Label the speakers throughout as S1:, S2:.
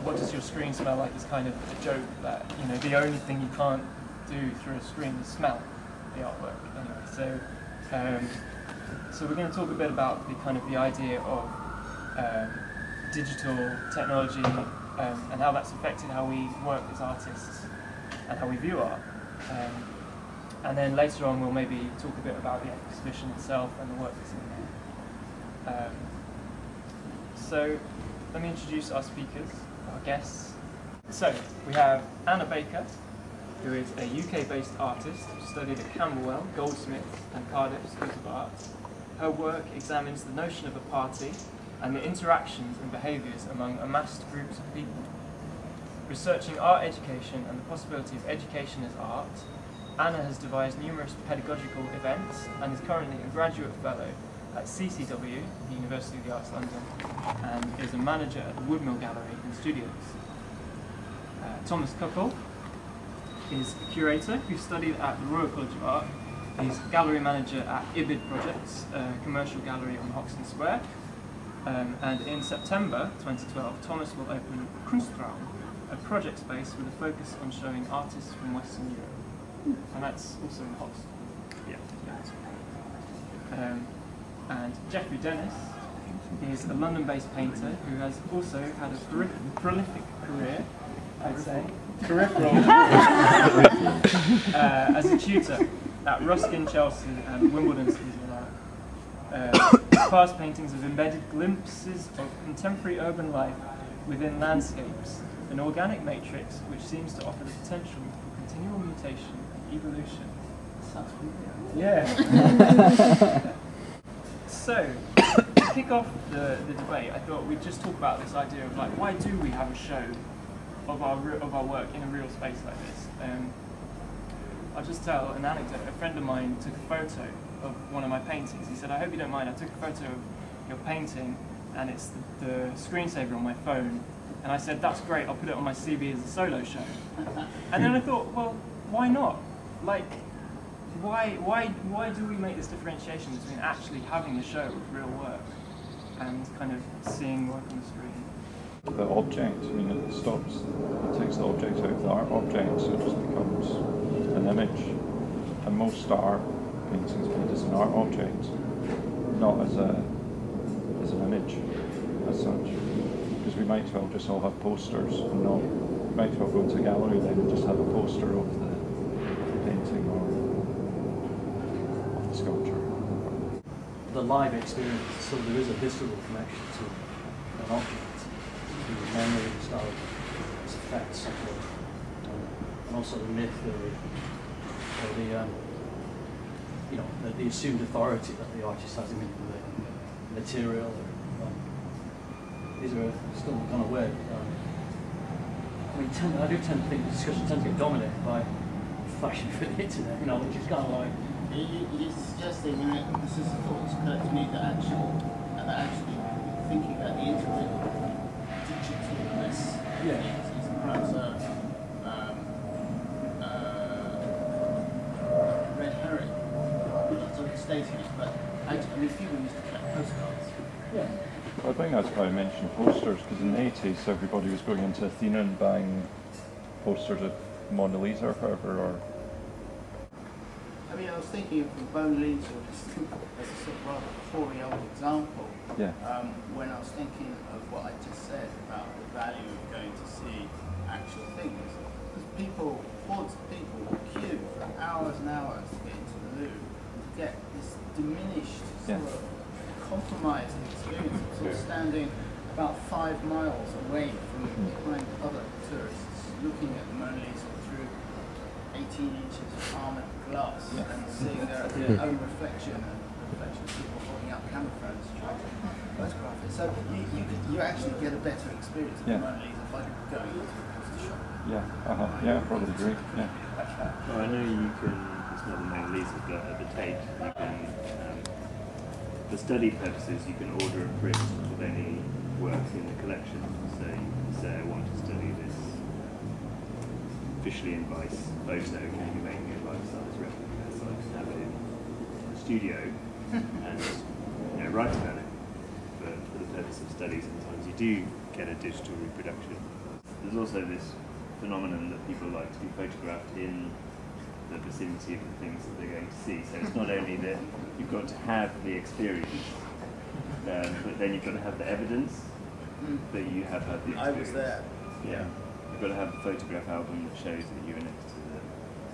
S1: What does your screen smell like is kind of a joke that, you know, the only thing you can't do through a screen is smell the artwork anyway. So we're going to talk a bit about the idea of digital technology and how that's affected how we work as artists and how we view art. And then later on we'll maybe talk a bit about the exhibition itself and the work that's in there. So let me introduce our speakers, our guests. So we have Anna Baker, who is a UK-based artist who studied at Camberwell, Goldsmiths and Cardiff Schools of Art. Her work examines the notion of a party and the interactions and behaviours among amassed groups of people. Researching art education and the possibility of education as art, Anna has devised numerous pedagogical events and is currently a graduate fellow at CCW, the University of the Arts London, and is a manager at the Woodmill Gallery and Studios. Thomas Cuckold is a curator who studied at the Royal College of Art. He's gallery manager at Ibid Projects, a commercial gallery on Hoxton Square. And in September 2012, Thomas will open Kunstraum, a project space with a focus on showing artists from Western Europe. And that's also in Hoxton. Yeah. And Jeffrey Dennis is a London-based painter who has also had a prolific career, I'd say, peripheral, as a tutor at Ruskin, Chelsea and Wimbledon Schools of Art. Past paintings have embedded glimpses of contemporary urban life within landscapes, an organic matrix which seems to offer the potential for continual mutation and evolution. Sounds familiar. Yeah. So, to kick off the debate, I thought we'd just talk about this idea of why do we have a show of our work in a real space like this? I'll just tell an anecdote. A friend of mine took a photo of one of my paintings. He said, "I hope you don't mind, I took a photo of your painting and it's the screensaver on my phone." And I said, "That's great, I'll put it on my CV as a solo show." And then I thought, well, why not? Why do we make this differentiation between actually having a show of real work and kind of seeing work on the screen?
S2: The object, it takes the object out of the art object, so it just becomes an image. And most art paintings made as an art object, not as an image as such. Because we might as well just all have posters and not, we might as well go into a gallery then and just have a poster of the painting or of the sculpture.
S3: The live experience, so there is a visceral connection to an object, to the memory, the style, its effects, and also the myth, or the assumed authority that the artist has in the material. These are still kind of weird. I do tend to think the discussion tends to get dominated by fashion for the internet, which is kind of like.
S4: You're suggesting, this is a thought that's occurred to me, that actually thinking about the internet digitalness is perhaps a red herring. Not sort of stating it, but actually people used to collect postcards.
S3: Yeah.
S2: Well, I think that's why I mentioned posters, because in the 80s everybody was going into Athena and buying posters of Mona Lisa or whatever, or
S4: I was thinking of the Mona Lisa as a sort of rather hoary old example.
S2: yeah.
S4: When I was thinking of what I just said about the value of going to see actual things, because hordes of people will queue for hours and hours to get into the Louvre to get this diminished sort of compromised experience of sort of standing about 5 miles away from behind other tourists looking at the Mona Lisa through 18 inches of armoured glass and seeing their own reflection and reflection of people holding up camera phones trying to photograph it. So you actually get a better experience of the Mona Lisa by going to the shop.
S2: Yeah, I probably agree. Yeah.
S5: Well, I know you can, it's not the Mona Lisa, but at the Tate, you can, for study purposes, you can order a print of any work in the collection. So you can say, I want to study this Fischli and Weiss photo, can you make me a life-size replica so I can have it in the studio and write about it for the purpose of study. Sometimes you do get a digital reproduction. There's also this phenomenon that people like to be photographed in the vicinity of the things that they're going to see. So it's not only that you've got to have the experience, but then you've got to have the evidence that you have had the experience.
S4: I was there.
S5: Yeah. You've got to have a photograph album that shows that you were next to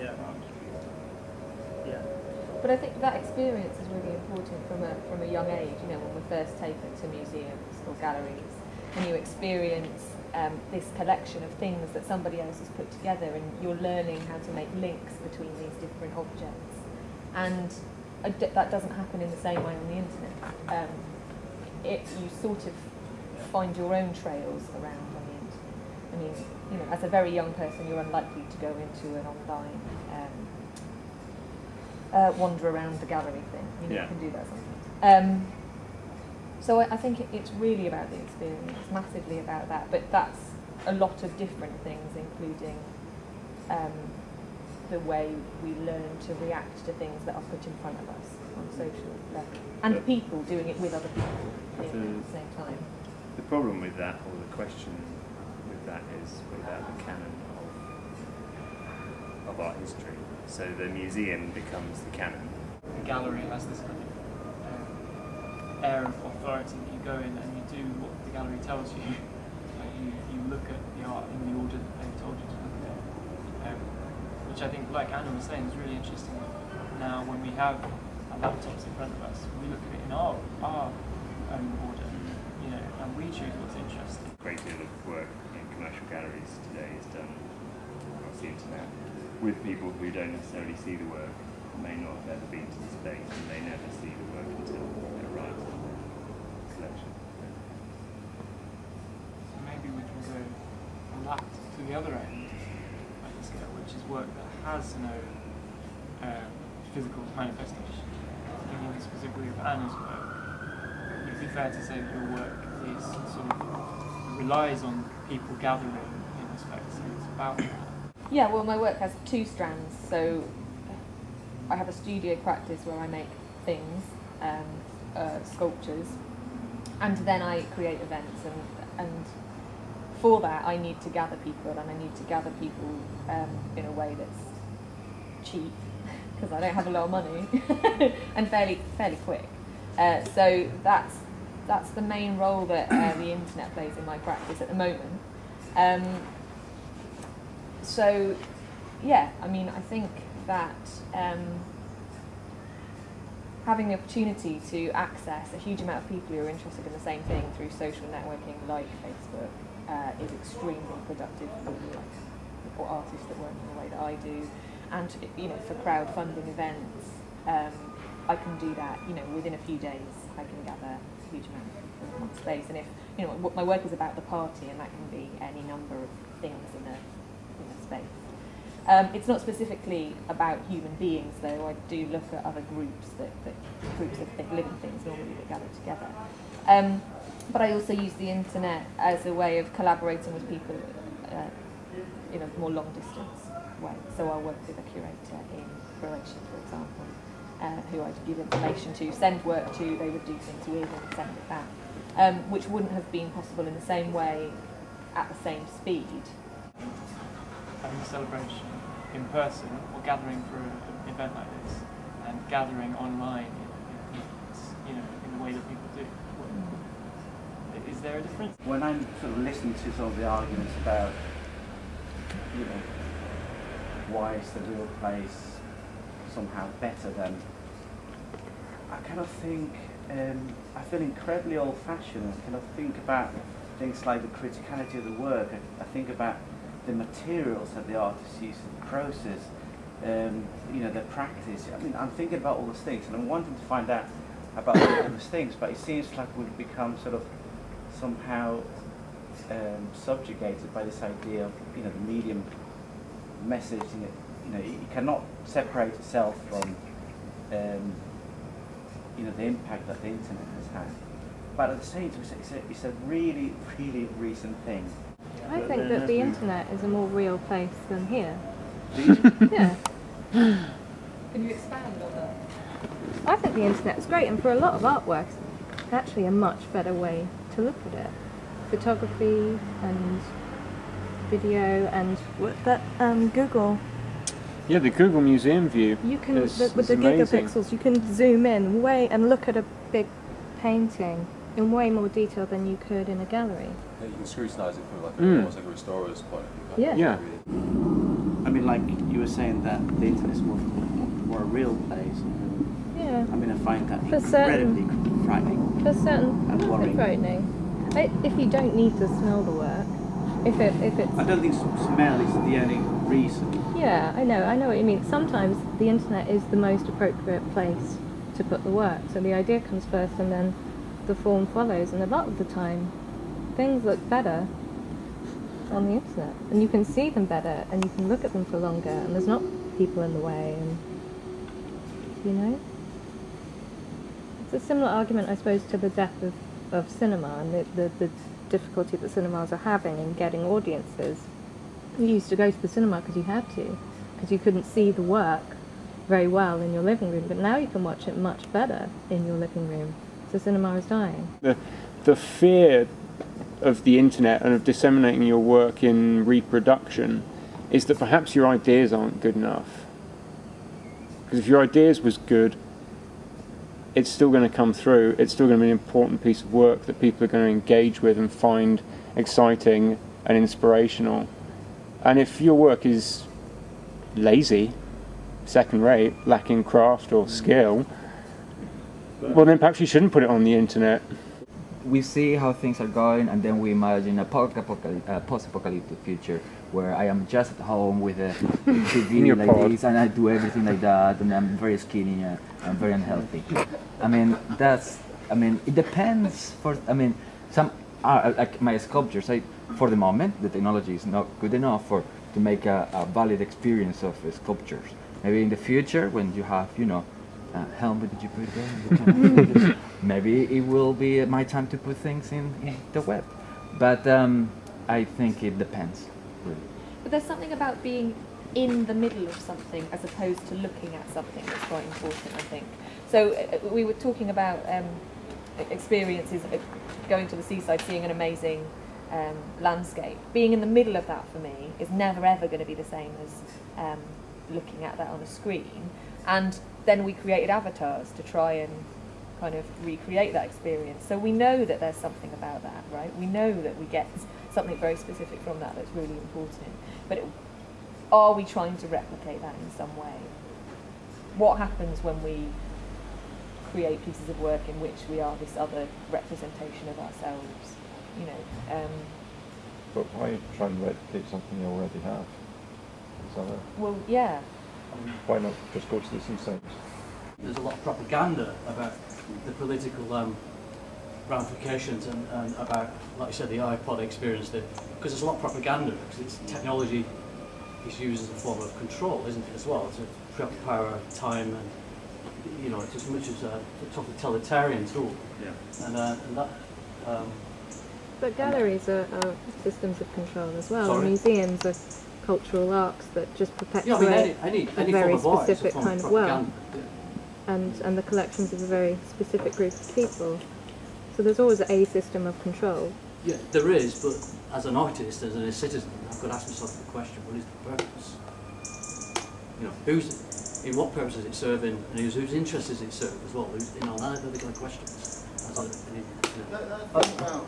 S5: the art.
S4: Yeah.
S6: But I think that experience is really important from a young age, when we're first taken to museums or galleries, and you experience this collection of things that somebody else has put together, and you're learning how to make links between these different objects. And that doesn't happen in the same way on the internet. You sort of find your own trails around on the internet. I mean, as a very young person, you're unlikely to go into an online wander around the gallery thing. You can do that sometimes. So I think it's really about the experience, massively about that. But that's a lot of different things, including the way we learn to react to things that are put in front of us on social level, and people doing it with other people at the same time.
S5: The problem with that, or the question with that, is about the canon of art history. So the museum becomes the canon.
S1: The gallery has this kind of air of authority. You go in and you do what the gallery tells you. Like you look at the art in the order that they've told you to look at it. Which I think, like Anna was saying, is really interesting. Now, when we have our laptops in front of us, we look at it in our own order, and we choose what's interesting.
S5: A great deal of work in commercial galleries today is done across the internet with people who don't necessarily see the work, may not have ever been to the space, and they never see the work until it arrives in the collection.
S1: So maybe we can go a lot to the other end of the scale, which is work that has no physical manifestation. Thinking specifically of Anna's work, would it be fair to say that your work is sort of relies on people gathering in a space, and it's about that?
S6: Yeah, well, my work has two strands. So I have a studio practice where I make things, sculptures, and then I create events, and for that I need to gather people, and I need to gather people in a way that's cheap, because I don't have a lot of money, and fairly quick. So that's the main role that the internet plays in my practice at the moment. So, yeah, I mean, I think that having the opportunity to access a huge amount of people who are interested in the same thing through social networking like Facebook is extremely productive for artists that work in the way that I do. And, for crowdfunding events, I can do that, within a few days I can gather a huge amount of people in one space. And if, my work is about the party, and that can be any number of things in a space. It's not specifically about human beings, though. I do look at other groups, groups of living things normally that gather together. But I also use the internet as a way of collaborating with people in a more long distance way. So I'll work with a curator in Croatia, for example, who I'd give information to, send work to, they would do things with and send it back, which wouldn't have been possible in the same way at the same speed.
S1: Having a celebration in person, or gathering for an event like this, and gathering online in the way that people do. Is there a difference?
S7: When I'm sort of listening to some of the arguments about, why is the real place somehow better than, I kind of think, I feel incredibly old-fashioned. I kind of think about things like the criticality of the work. I think about the materials that the artists use in the process, their practice. I mean, I'm thinking about all those things, and I'm wanting to find out about all those things, but it seems like we've become sort of somehow subjugated by this idea of, you know, the medium message. You know, it cannot separate itself from, you know, the impact that the internet has had. But at the same time, it's a really, really recent thing.
S6: I think that the internet is a more real place than here. Yeah. Can you expand on that? I think the internet is great, and for a lot of artworks, it's actually a much better way to look at it. Photography and video and that Google.
S8: Yeah, the Google Museum view.
S6: You can
S8: is
S6: with the
S8: amazing.
S6: gigapixels, you can zoom in way and look at a big painting in way more detail than you could in a gallery.
S9: Yeah, you can scrutinise it from like almost like a restorer's point of view.
S6: Yeah.
S7: I mean, like you were saying that the internet is more a real place.
S6: Yeah.
S7: I mean, I find that
S6: For
S7: incredibly frightening.
S6: For certain,
S7: And
S6: not
S7: worrying.
S6: frightening. If you don't need to smell the work, if it's.
S7: I don't think smell is the only reason.
S6: Yeah, I know what you mean. Sometimes the internet is the most appropriate place to put the work. So the idea comes first, and then the form follows. And a lot of the time, things look better on the internet, and you can see them better, and you can look at them for longer, and there's not people in the way, and you know. It's a similar argument, I suppose, to the death of cinema and the difficulty that cinemas are having in getting audiences. You used to go to the cinema because you had to, because you couldn't see the work very well in your living room, but now you can watch it much better in your living room. So cinema is dying.
S8: The fear of the internet and of disseminating your work in reproduction is that perhaps your ideas aren't good enough. Because if your ideas was good, it's still going to come through, it's still going to be an important piece of work that people are going to engage with and find exciting and inspirational. And if your work is lazy, second-rate, lacking craft or skill, well then perhaps you shouldn't put it on the internet.
S10: We see how things are going, and then we imagine a post-apocalyptic future where I am just at home with a TV like
S8: pod.
S10: this, and I do everything like that, and I'm very skinny and I'm very unhealthy. I mean, it depends. Some are like my sculptures. For the moment, the technology is not good enough to make a valid experience of sculptures. Maybe in the future, when you have, helmet did you put there? Maybe it will be my time to put things in the web. But I think it depends, really.
S6: But there's something about being in the middle of something as opposed to looking at something that's quite important, I think. So we were talking about experiences, going to the seaside, seeing an amazing landscape. Being in the middle of that for me is never ever going to be the same as looking at that on a screen. And then we created avatars to try and kind of recreate that experience. So we know that there's something about that, right? We know that we get something very specific from that that's really important. But are we trying to replicate that in some way? What happens when we create pieces of work in which we are this other representation of ourselves?
S2: But why try and replicate something you already have?
S6: Well, yeah.
S2: Why not just go to the seaside?
S3: There's a lot of propaganda about the political ramifications and about, like you said, the iPod experience. Because there's a lot of propaganda, because it's technology is used as a form of control, isn't it, as well, to preoccupy our time, and it's as much as a totalitarian tool. Yeah. And that.
S6: But galleries are systems of control as well.
S3: Sorry?
S6: Museums are cultural arcs that just perpetuate
S3: any
S6: a very specific kind of work.
S3: Yeah.
S6: And the collections of a very specific group of people. So there's always a system of control.
S3: Yeah, there is, but as an artist, as a citizen, I've got to ask myself the question: what is the purpose? In what purpose is it serving, and whose interest is it serving as well? Those are the kind of questions.
S4: That thing about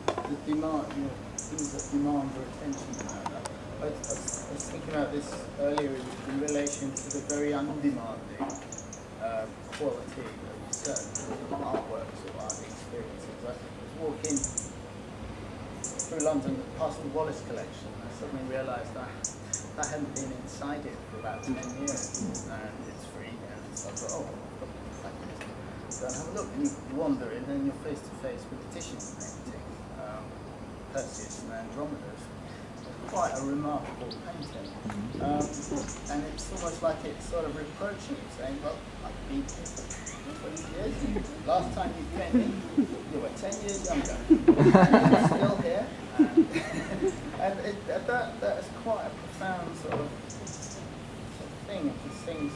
S4: the demand, things that demand your attention now. I was thinking about this earlier in relation to the very undemanding quality of certain artworks or art experiences. I was walking through London past the Wallace collection, and I suddenly realised that I hadn't been inside it for about 10 years, and it's free, and so I thought, go and have a look, and you wander in, and you're face to face with the Titian painting. Perseus and Andromeda. Quite a remarkable painting. And it's almost like it's sort of reproaching it, saying, well, I've been here for 20 years. Last time you came in, you were 10 years younger. And you're still here. And that is quite a profound sort of thing. This thing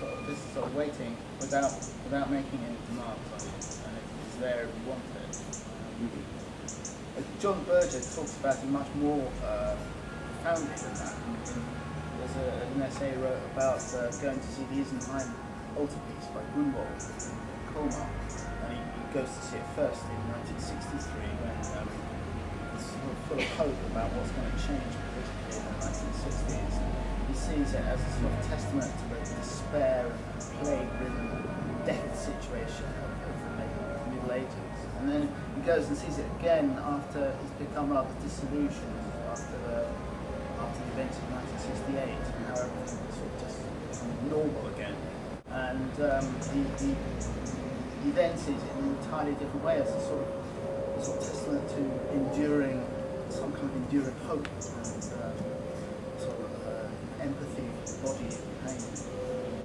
S4: sort of waiting without making any demands on it. And it's there if you want it. John Berger talks about it much more profoundly than that. There's an essay he wrote about going to see the Isenheim altarpiece by Grunwald in Colmar, and he goes to see it first in 1963 when he's sort of full of hope about what's going to change politically in the 1960s. He sees it as a sort of testament to the despair and plague-ridden death situation of the Middle Ages. And then he goes and sees it again after he's become rather disillusioned after the events of 1968 and how everything was sort of just normal again. And he then sees it in an entirely different way as a sort of testament to some kind of enduring hope and sort of empathy for the body and pain.